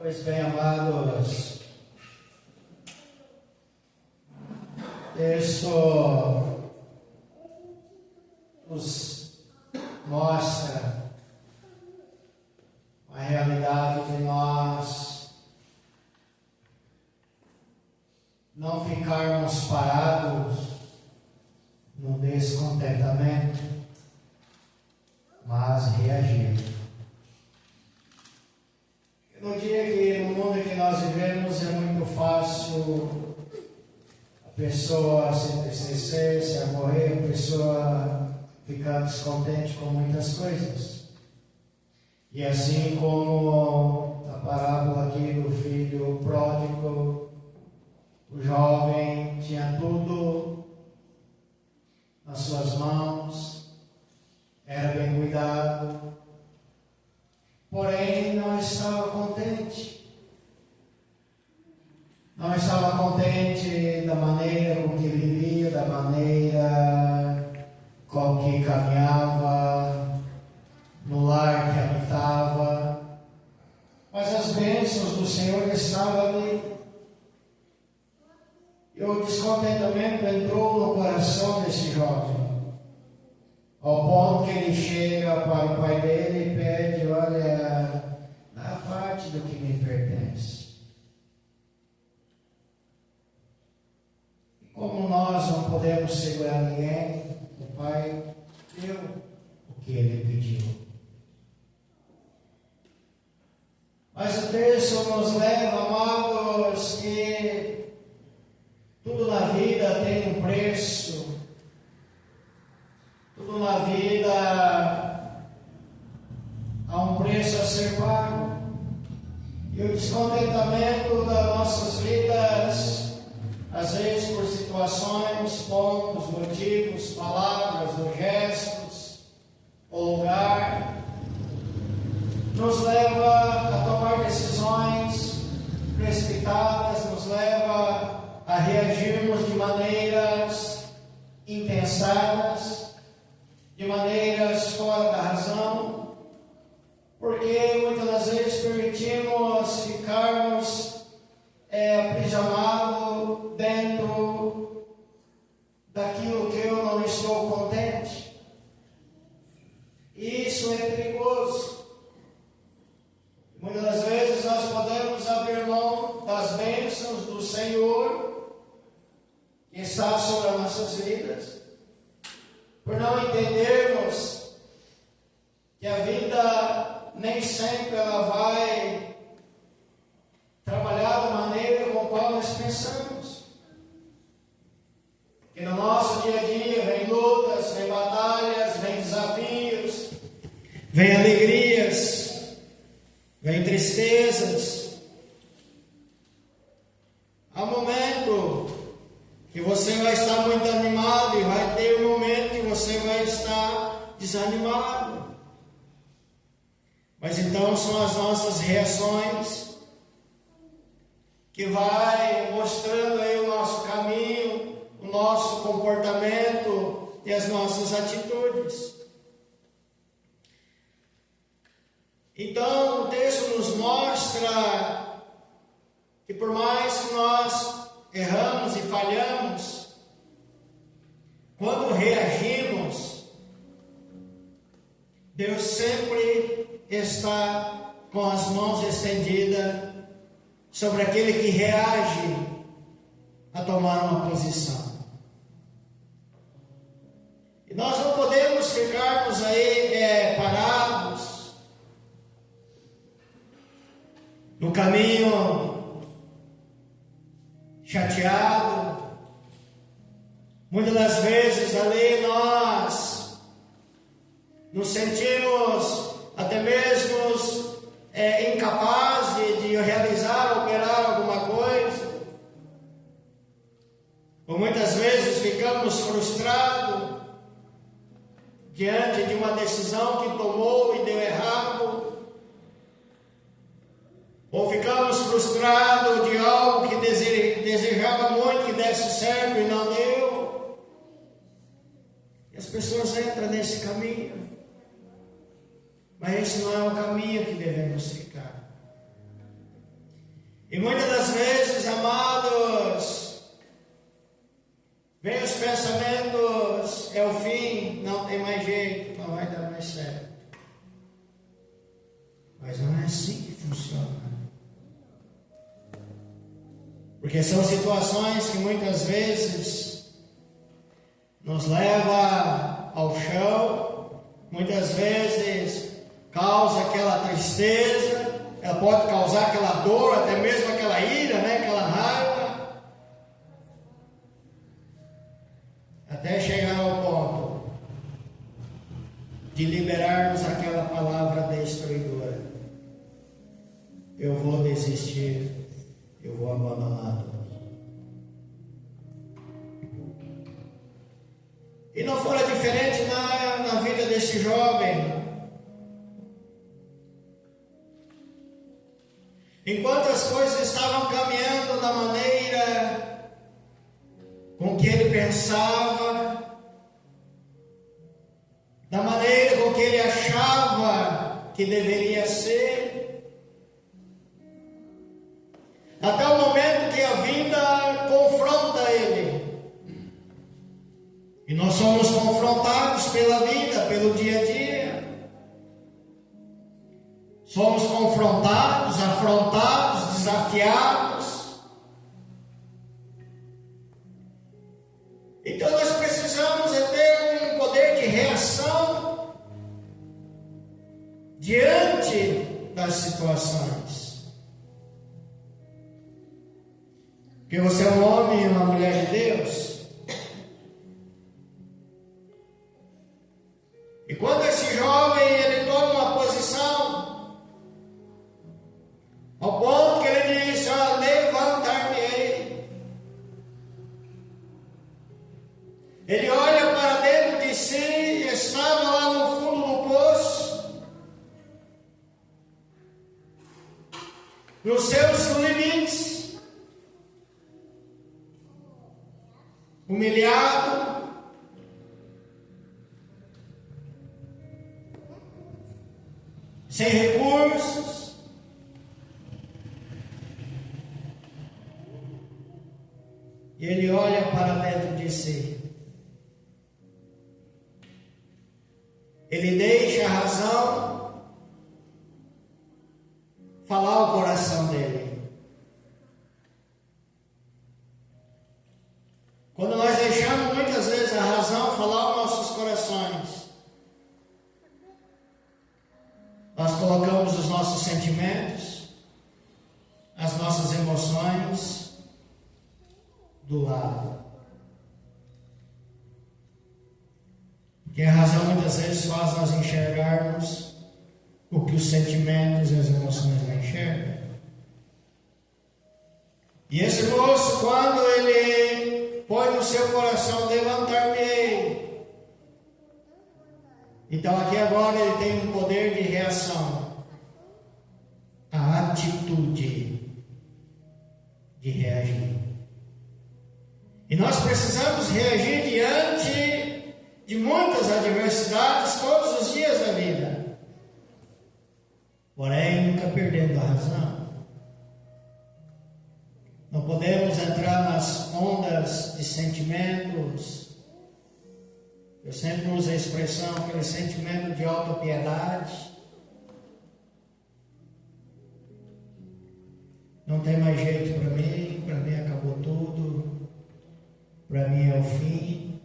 Pois bem, amados, texto nos mostra a realidade de nós não ficarmos parados no descontentamento, mas reagir. No dia que, no mundo que nós vivemos, é muito fácil a pessoa se entristecer, se morrer, a pessoa ficar descontente com muitas coisas. E assim como a parábola aqui do filho pródigo, o jovem tinha tudo nas suas mãos, era bem cuidado, porém não estava contente. Não estava contente da maneira com que vivia, da maneira com que caminhava, no lar que habitava. Mas as bênçãos do Senhor estavam ali. E o descontentamento entrou no coração desse jovem, ao ponto que ele chega para o pai dele e pede: olha, dá parte do que me pertence. E como nós não podemos segurar ninguém, o pai deu o que ele pediu. Mas o texto nos leva, amados, que tudo na vida tem um preço. Tudo na vida há um preço a ser pago. E o descontentamento das nossas vidas, às vezes por situações, pontos, motivos, palavras, ou gestos, ou lugar, nos leva a tomar decisões precipitadas, nos leva a reagirmos de maneiras impensadas, de maneiras fora da razão, porque muitas das vezes permitimos ficarmos aprisionados dentro daquilo que eu não estou contente. E isso é perigoso. Muitas das vezes nós podemos abrir mão das bênçãos do Senhor que está sobre as nossas vidas, por não entendermos que a vida nem sempre ela vai trabalhar da maneira com a qual nós pensamos. Que no nosso dia a dia vem lutas, vem batalhas, vem desafios, vem alegrias, vem tristezas. Há um momento que você vai estar muito animado e vai ter um momento que você vai estar desanimado. Mas então são as nossas reações que vai mostrando aí o nosso caminho, o nosso comportamento e as nossas atitudes. Então o texto nos mostra que por mais que nós erramos e falhamos, quando reagimos, Deus sempre está com as mãos estendidas sobre aquele que reage a tomar uma posição. E nós não podemos ficarmos aí parados no caminho, chateado. Muitas das vezes ali nós nos sentimos até mesmo incapazes de realizar, operar alguma coisa. Ou muitas vezes ficamos frustrados diante de uma decisão que tomou e deu errado. Ou ficamos frustrados de algo que desejava muito que desse certo e não deu. E as pessoas entram nesse caminho. Mas esse não é o caminho que devemos ficar. E muitas das vezes, amados, vem os pensamentos, é o fim, não tem mais jeito, não vai dar mais certo. Mas não é assim que funciona. Porque são situações que muitas vezes nos leva ao chão, muitas vezes causa aquela tristeza, ela pode causar aquela dor, até mesmo aquela ira, aquela raiva, até chegar ao ponto de liberarmos aquela palavra destruidora. Eu vou desistir, eu vou abandonar tudo. E não fora diferente na vida desse jovem. Enquanto as coisas estavam caminhando da maneira com que ele pensava, da maneira com que ele achava que deveria ser, até o momento que a vida confronta ele. E nós somos confrontados pela vida, pelo dia a dia. Somos confrontados, afrontados, desafiados. Então nós precisamos ter um poder de reação diante das situações. Porque você é um homem e uma mulher de Deus. E quando esse jovem ele toma uma posição, ao ponto que ele diz: levantar-me-ei. Ele olha para dentro de si, estava lá no fundo do poço, nos seus limites, humilhado, sem recursos, e ele olha para dentro de si. Ele deixa a razão falar o coração dele. Quando nós deixamos muitas vezes a razão falar os nossos corações, nós colocamos os nossos sentimentos, as nossas emoções do lado. Porque a razão muitas vezes faz nós enxergarmos o que os sentimentos e as emoções não enxergam. E esse moço, quando ele põe no seu coração: levantar-me-ei. Então aqui agora ele tem um poder de reação, a atitude de reagir. E nós precisamos reagir diante de muitas adversidades todos os dias da vida, porém nunca perdendo a razão. Não podemos entrar nas ondas de sentimentos. Eu sempre uso a expressão, aquele sentimento de autopiedade. Não tem mais jeito para mim acabou tudo, para mim é o fim.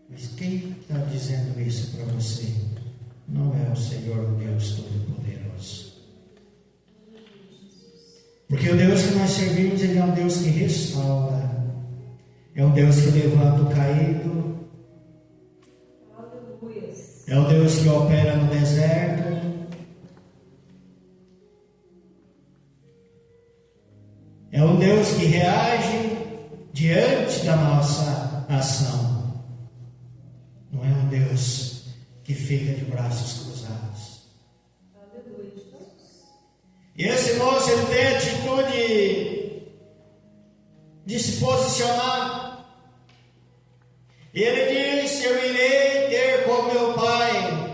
Mas quem está dizendo isso para você? Não é o Senhor, o Deus Todo-Poderoso. Porque o Deus que nós servimos, Ele é um Deus que restaura. É um Deus que levanta o caído. É o Deus que opera no deserto. É um Deus que reage diante da nossa ação. Não é um Deus que fica de braços cruzados. E esse moço, ele tem a atitude de se posicionar. E ele disse: eu irei ter com meu pai.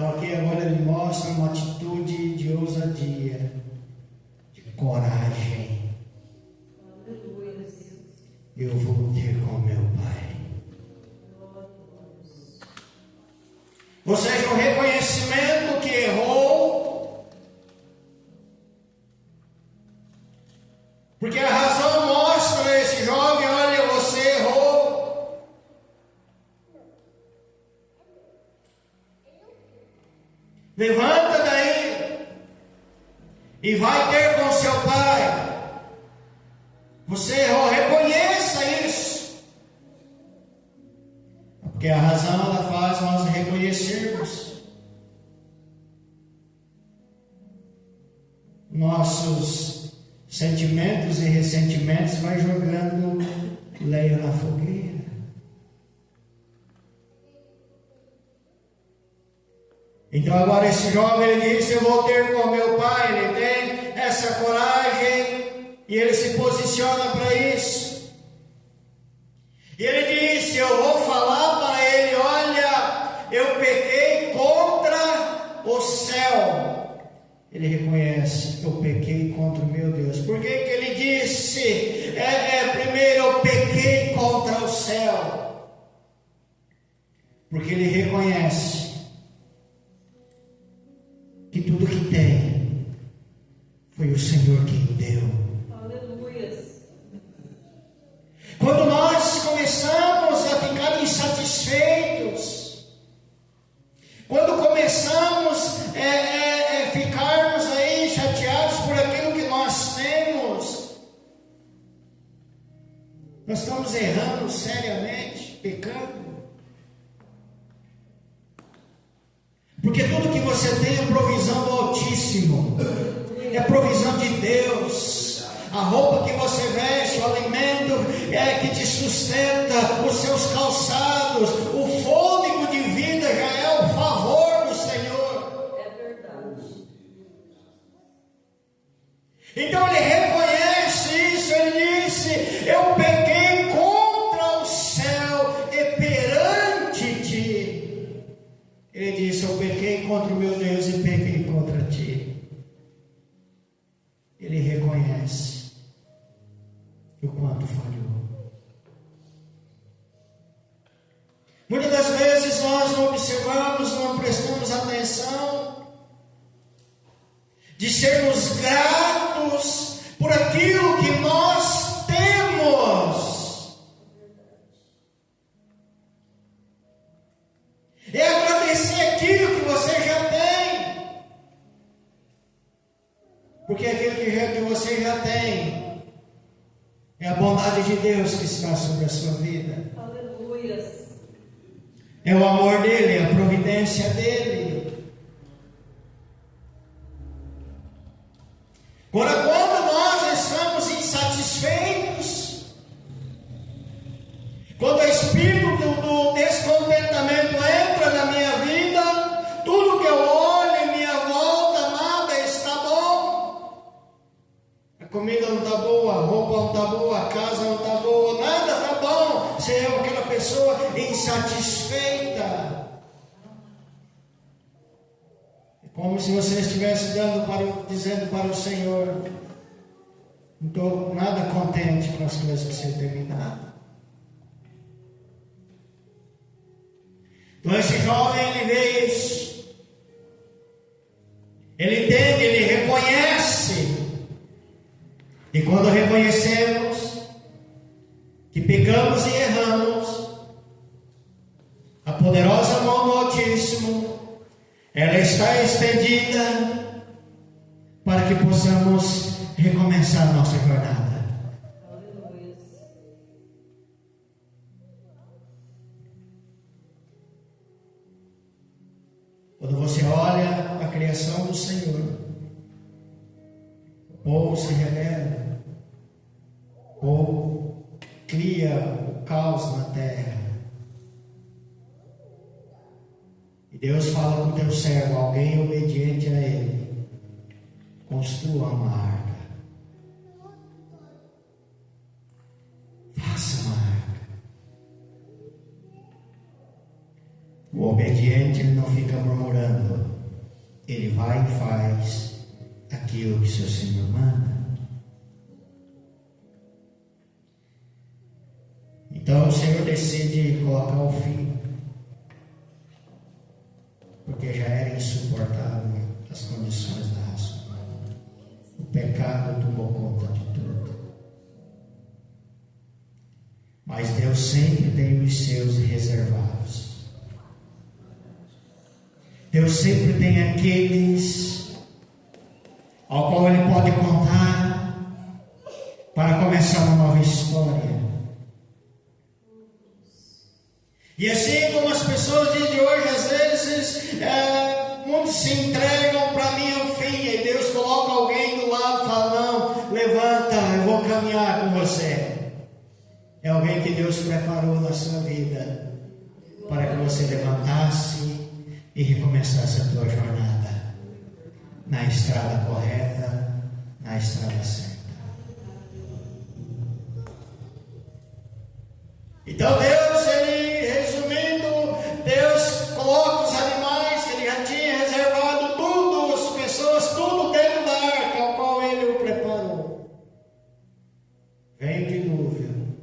Então aqui agora ele mostra uma atitude de ousadia, de coragem. Eu vou ter com meu Pai. Ou seja, um reconhecimento que errou, porque a razão mostra a esse jovem: olha, você errou. Levanta daí e vai ter com seu pai. Você errou, reconheça isso. Porque a razão ela faz nós reconhecermos nossos sentimentos e ressentimentos, vai jogando lenha na fogueira. Então agora esse jovem, ele disse: eu vou ter com meu pai. Ele tem essa coragem e ele se posiciona para isso. E ele disse: eu vou falar para ele: olha, eu pequei contra o céu. Ele reconhece: eu pequei contra o meu Deus. Por que ele disse? Primeiro, eu pequei contra o céu. Porque ele reconhece que tudo que tem foi o Senhor quem o deu. Aleluia. Quando nós começamos a ficar insatisfeitos, quando começamos a ficarmos aí chateados por aquilo que nós temos, nós estamos errando seriamente, pecando. Porque tudo que você tem é provisão do Altíssimo, é provisão de Deus. A roupa que você veste, o alimento que te sustenta, os seus calçados, o fôlego de vida já é o favor do Senhor. É verdade. Então ele reconhece isso, ele disse: eu pequei contra o céu e perante ti. Ele disse: eu pequei contra o meu Deus e pequei contra ti. Ele reconhece o quanto falhou. Muitas das vezes nós não observamos, não prestamos atenção de sermos gratos por aquilo que nós temos. É agradecer aquilo que você já tem. Porque aquilo que você já tem é a bondade de Deus que está sobre a sua vida. Aleluia. É o amor dele, é a providência dele. Agora, quando nós estamos insatisfeitos, quando o espírito do descontentamento entra na minha vida, tudo que eu olho em minha volta, nada está bom. A comida não está boa, a roupa não está boa, a casa não está boa, nada está bom. Você é aquela pessoa insatisfeita. É como se você estivesse dizendo para o Senhor: não estou nada contente com as coisas que você tem me dado. Então esse jovem, ele vê isso. Ele entende, ele reconhece. E quando reconhecemos que pecamos e erramos, a poderosa mão do Altíssimo, ela está estendida para que possamos recomeçar a nossa jornada. Aleluia. Quando você olha a criação do Senhor, o povo se rebela, o povo cria o caos na terra. E Deus fala com o teu servo, alguém obediente a ele: construa uma arca. Faça uma arca. O obediente, ele não fica murmurando. Ele vai e faz aquilo que seu Senhor manda. Então o Senhor decide colocar o filho, porque já era insuportável as condições da raça humana. O pecado tomou conta de tudo. Mas Deus sempre tem os seus reservados. Deus sempre tem aqueles ao qual Ele pode contar para começar uma nova história. E assim como as pessoas de hoje, às vezes, muitos se entregam para mim ao fim, e Deus coloca alguém do lado e fala: não, levanta, eu vou caminhar com você. É alguém que Deus preparou na sua vida para que você levantasse e recomeçasse a tua jornada na estrada correta, na estrada certa. Então Deus, Deus coloca os animais que Ele já tinha reservado, tudo, as pessoas, tudo dentro da arca, ao qual Ele o preparou. Vem o dilúvio,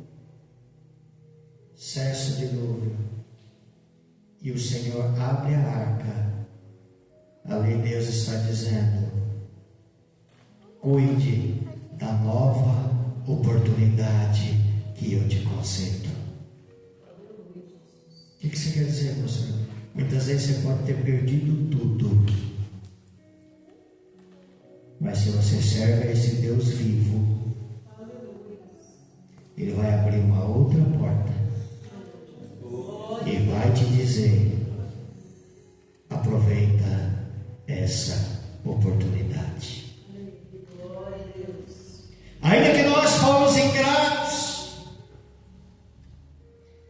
cessa o dilúvio, e o Senhor abre a arca. Ali Deus está dizendo: cuide da nova oportunidade que eu te concedo. O que você quer dizer, pastor? Muitas vezes você pode ter perdido tudo, mas se você serve a esse Deus vivo, Ele vai abrir uma outra porta e vai te dizer: aproveita essa oportunidade. Ainda que nós fomos ingratos,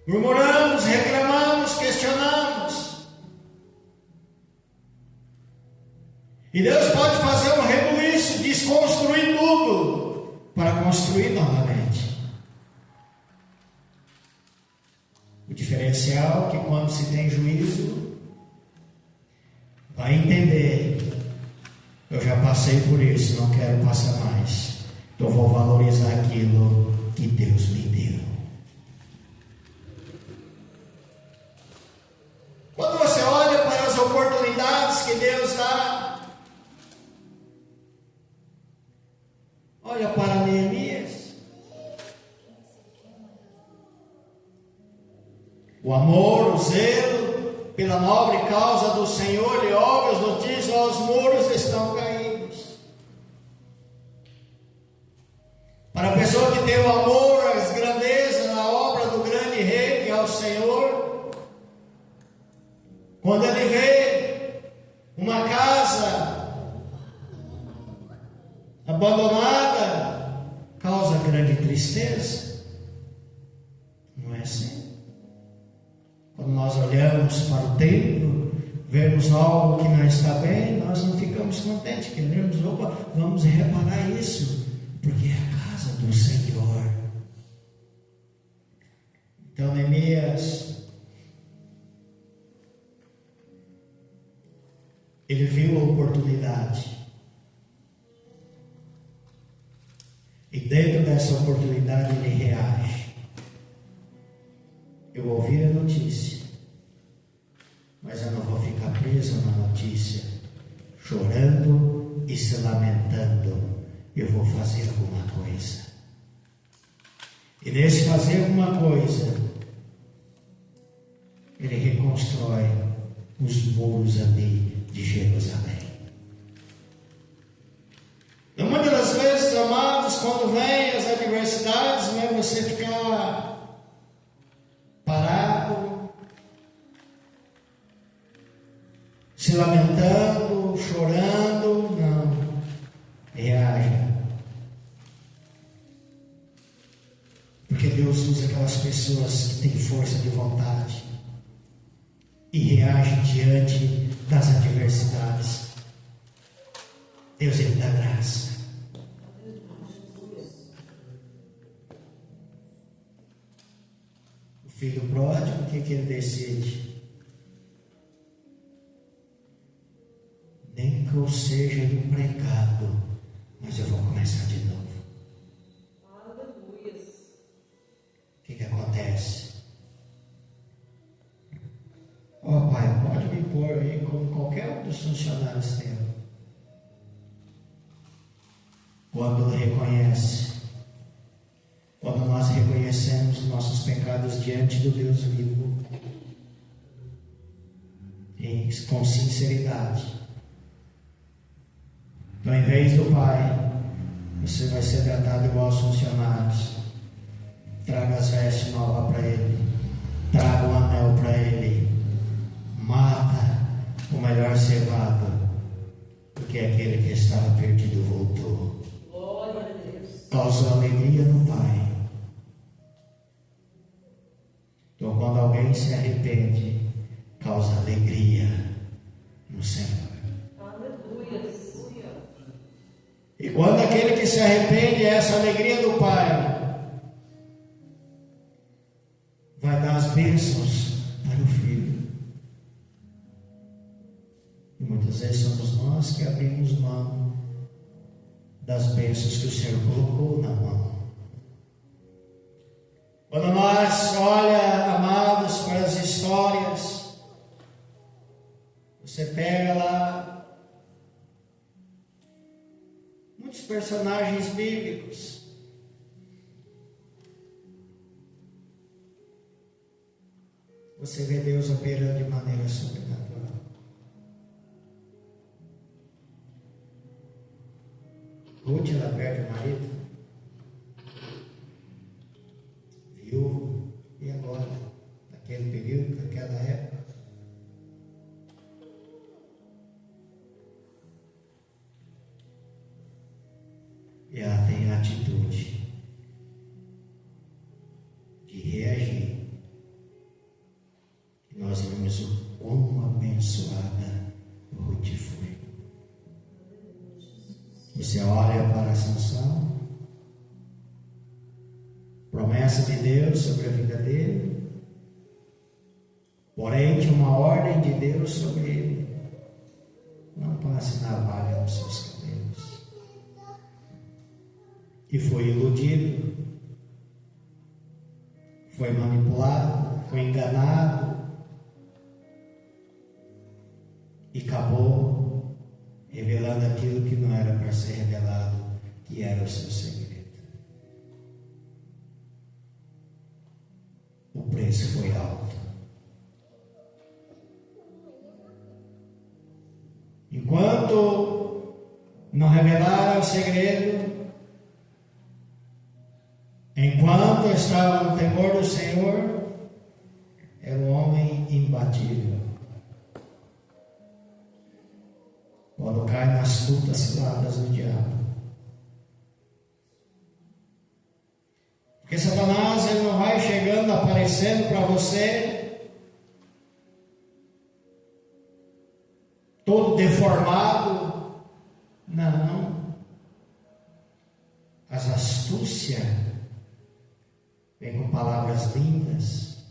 murmuramos, reclamamos, questionamos, e Deus pode fazer um rebuliço, desconstruir tudo para construir novamente. O diferencial é que quando se tem juízo, vai entender: eu já passei por isso, não quero passar mais, então vou valorizar aquilo que Deus me deu. Quando você olha para as oportunidades que Deus dá, olha para Neemias, o amor, o zelo pela nobre causa do Senhor, lhe ouve as notícias: os muros estão caídos. Para a pessoa que tem o amor, as grandezas na obra do grande rei, que é o Senhor, quando ele vê uma casa abandonada, causa grande tristeza. Não é assim? Quando nós olhamos para o templo, vemos algo que não está bem, nós não ficamos contentes, queremos: opa, vamos reparar isso, porque é a casa do Senhor. Então Neemias, ele viu a oportunidade, e dentro dessa oportunidade ele reage. Eu ouvi a notícia, mas eu não vou ficar preso na notícia, chorando e se lamentando. Eu vou fazer alguma coisa. E nesse fazer alguma coisa, ele reconstrói os muros ali de Jerusalém. Então, muitas das vezes, amados, quando vem as adversidades, não é você ficar parado, se lamentando, chorando. Não. Reaja. Porque Deus usa aquelas pessoas que têm força de vontade e reagem diante das adversidades. Deus, Ele dá graça. O filho pródigo, o que ele decide? eu seja empregado, mas eu vou começar de novo. Aleluia. O que acontece? Ó Pai, pode me pôr aí como qualquer um dos funcionários teus. Quando nós reconhecemos nossos pecados diante do Deus vivo, com sinceridade, então, em vez do Pai, você vai ser tratado igual aos funcionários. Traga as vestes novas para ele, traga o anel para ele, mata o melhor cevado, porque aquele que estava perdido voltou. Glória a Deus. Causou alegria no Pai. Então, quando alguém se arrepende, causa alegria no Senhor. Aleluia. E quando aquele que se arrepende, é essa alegria do Pai, vai dar as bênçãos para o Filho. E muitas vezes somos nós que abrimos mão das bênçãos que o Senhor colocou na mão. Quando nós olha, amados, para as histórias, você pega lá muitos personagens bíblicos. Você vê Deus operando de maneira sobrenatural. Ruth, ela perde o marido, viúvo, e agora, naquele período, naquela época, e ela tem a atitude de reagir. E nós vemos o quão abençoada Ruth foi. Você olha para Sansão, promessa de Deus sobre a vida dele, porém tinha uma ordem de Deus sobre ele: não passe navalha nos seus cabelos. E foi iludido, foi manipulado, foi enganado e acabou revelando aquilo que não era para ser revelado, que era o seu segredo. O preço foi alto. Enquanto não revelaram o segredo, enquanto estava no temor do Senhor, era um homem imbatível. Quando cai nas astutas ciladas do diabo. Porque Satanás, ele não vai chegando, aparecendo para você todo deformado. Não. As astúcias vem com palavras lindas,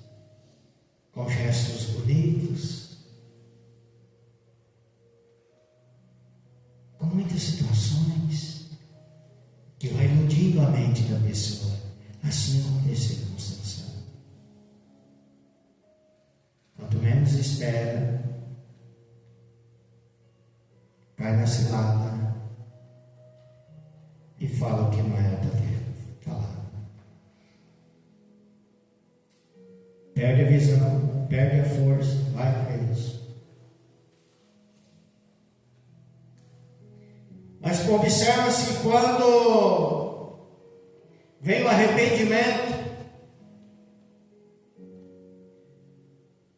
com gestos bonitos, com muitas situações que vai iludindo a mente da pessoa. Assim aconteceu com Sansão. Quanto menos espera, cai na cilada e fala o que não era para ter falado. Perde a visão, perde a força, vai preso. Mas observa-se que quando vem o arrependimento,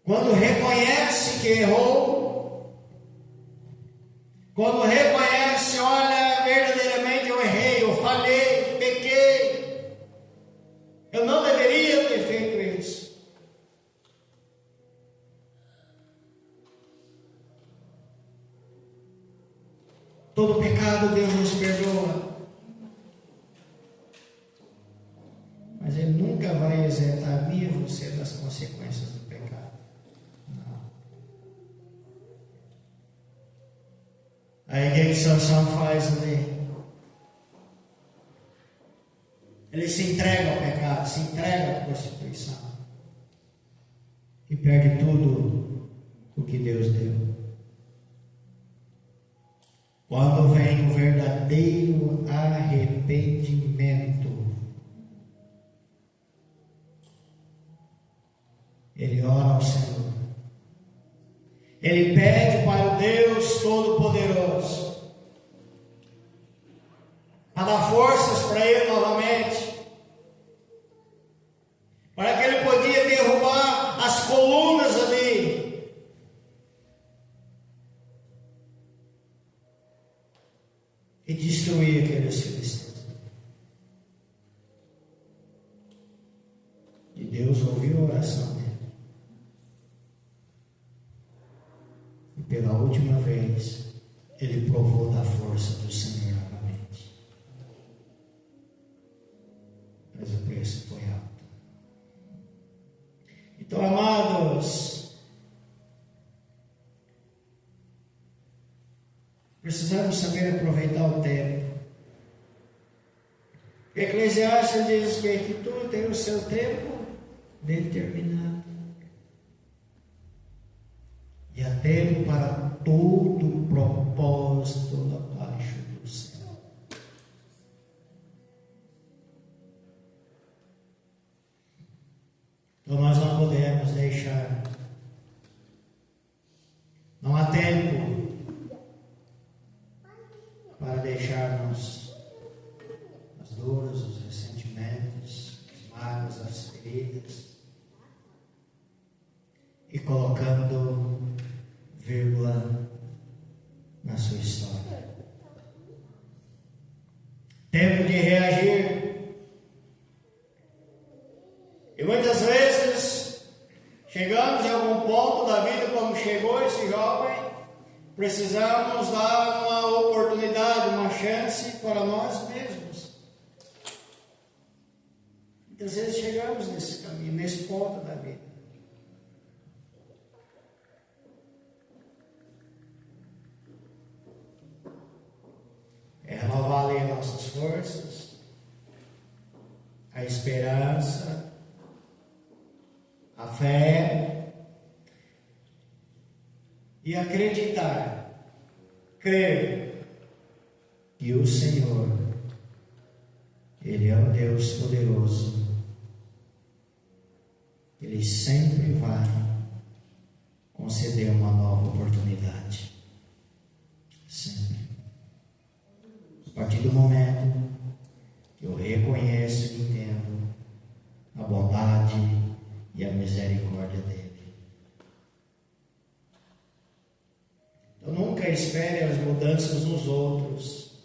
quando reconhece que errou, quando reconhece, olha, verdadeiramente eu errei, eu falhei, pequei, eu não deveria ter feito isso. Todo pecado Deus nos perdoa, mas Ele nunca vai isentar a mim e você das consequências do pecado. Não. A Aí o que Sansão faz ali? Ele se entrega ao pecado, se entrega à prostituição. E perde tudo o que Deus deu. Quando vem o verdadeiro arrependimento, ele ora ao Senhor. Ele pede para o Deus Todo-Poderoso a dar forças para ele novamente, para que ele podia derrubar as colunas ali, e destruir aqueles filisteus. E Deus ouviu a oração dele. E pela última vez, ele provou da força do Senhor novamente. Mas o preço foi alto. Então, amados, precisamos saber aproveitar o tempo. O Eclesiastes diz que tudo tem o seu tempo determinado. E há tempo para todo propósito abaixo do céu. Então nós não podemos deixar. Não há tempo para deixarmos as dores, os ressentimentos, as mágoas, as feridas, e colocando vírgula na sua história. Tempo de reagir. E muitas vezes chegamos em algum ponto da vida, como chegou esse jovem, precisamos dar uma oportunidade, uma chance para nós mesmos. Muitas vezes chegamos nesse caminho, nesse ponto da vida. É renovar ali nossas forças, a esperança, a fé e acreditar, crer que o Senhor, Ele é um Deus poderoso. Ele sempre vai conceder uma nova oportunidade. Sempre. A partir do momento que eu reconheço e entendo a bondade e a misericórdia dele. Então nunca espere as mudanças nos outros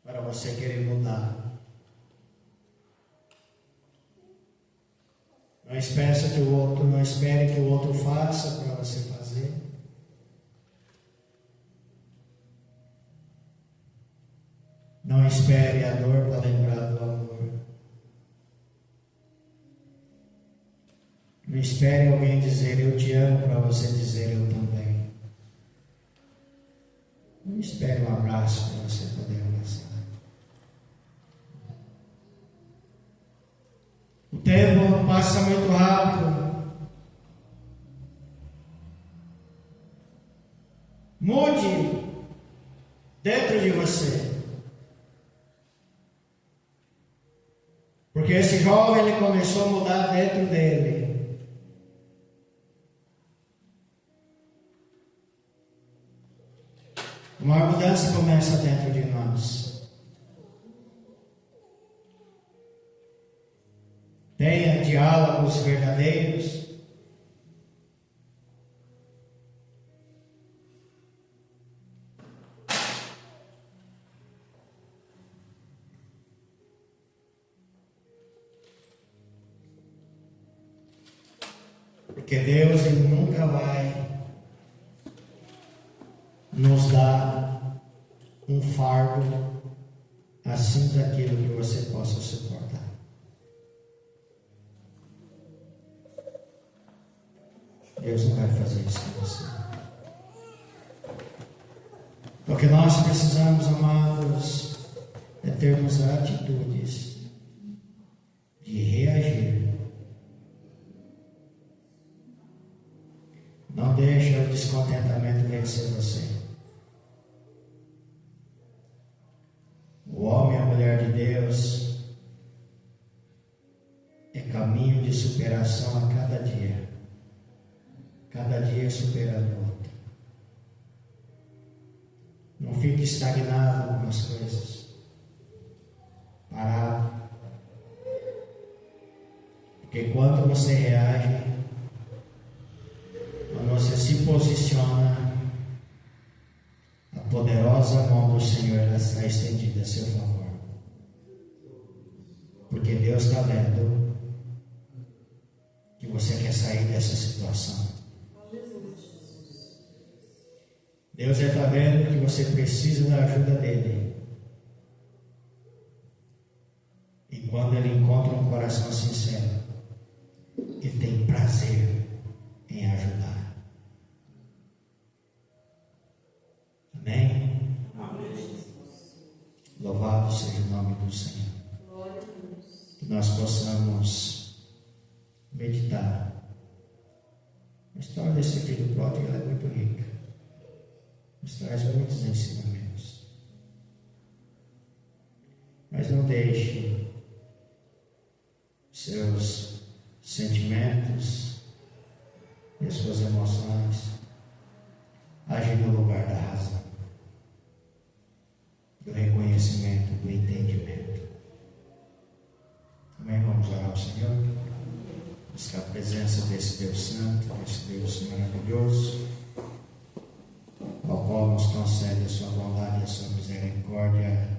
para você querer mudar. Não espere que o outro faça para você fazer. Não espere a dor para lembrar do amor. Não espere alguém dizer eu te amo para você dizer eu também. Não espere um abraço para você poder abraçar. O tempo passa muito rápido. Mude dentro de você. Porque esse jovem, ele começou a mudar dentro dele. Uma mudança começa dentro de nós. Tenha diálogos verdadeiros. Porque Deus, Ele nunca vai nos dar um fardo assim daquilo que você possa suportar. Deus não vai fazer isso com você. que nós precisamos, amados, é termos atitudes de reagir. Não deixe o descontentamento vencer você. O homem e a mulher de Deus é caminho de superação a cada dia. Cada dia superando o outro. Não fique estagnado com as coisas. Parado. Porque quando você reage, quando você se posiciona, a poderosa mão do Senhor está estendida a seu favor. Porque Deus está vendo que você quer sair dessa situação. Deus está vendo que você precisa da ajuda dele. E quando ele encontra um coração sincero, ele tem prazer em ajudar. Amém? Louvado seja o nome do Senhor. Que nós possamos meditar. A história desse filho pródigo é muito rica. Nos traz muitos ensinamentos. Mas não deixe seus sentimentos e as suas emoções agir no lugar da razão, do reconhecimento, do entendimento. Amém? Vamos orar ao Senhor, buscar a presença desse Deus Santo, desse Deus maravilhoso, ao qual nos concede a sua bondade e a sua misericórdia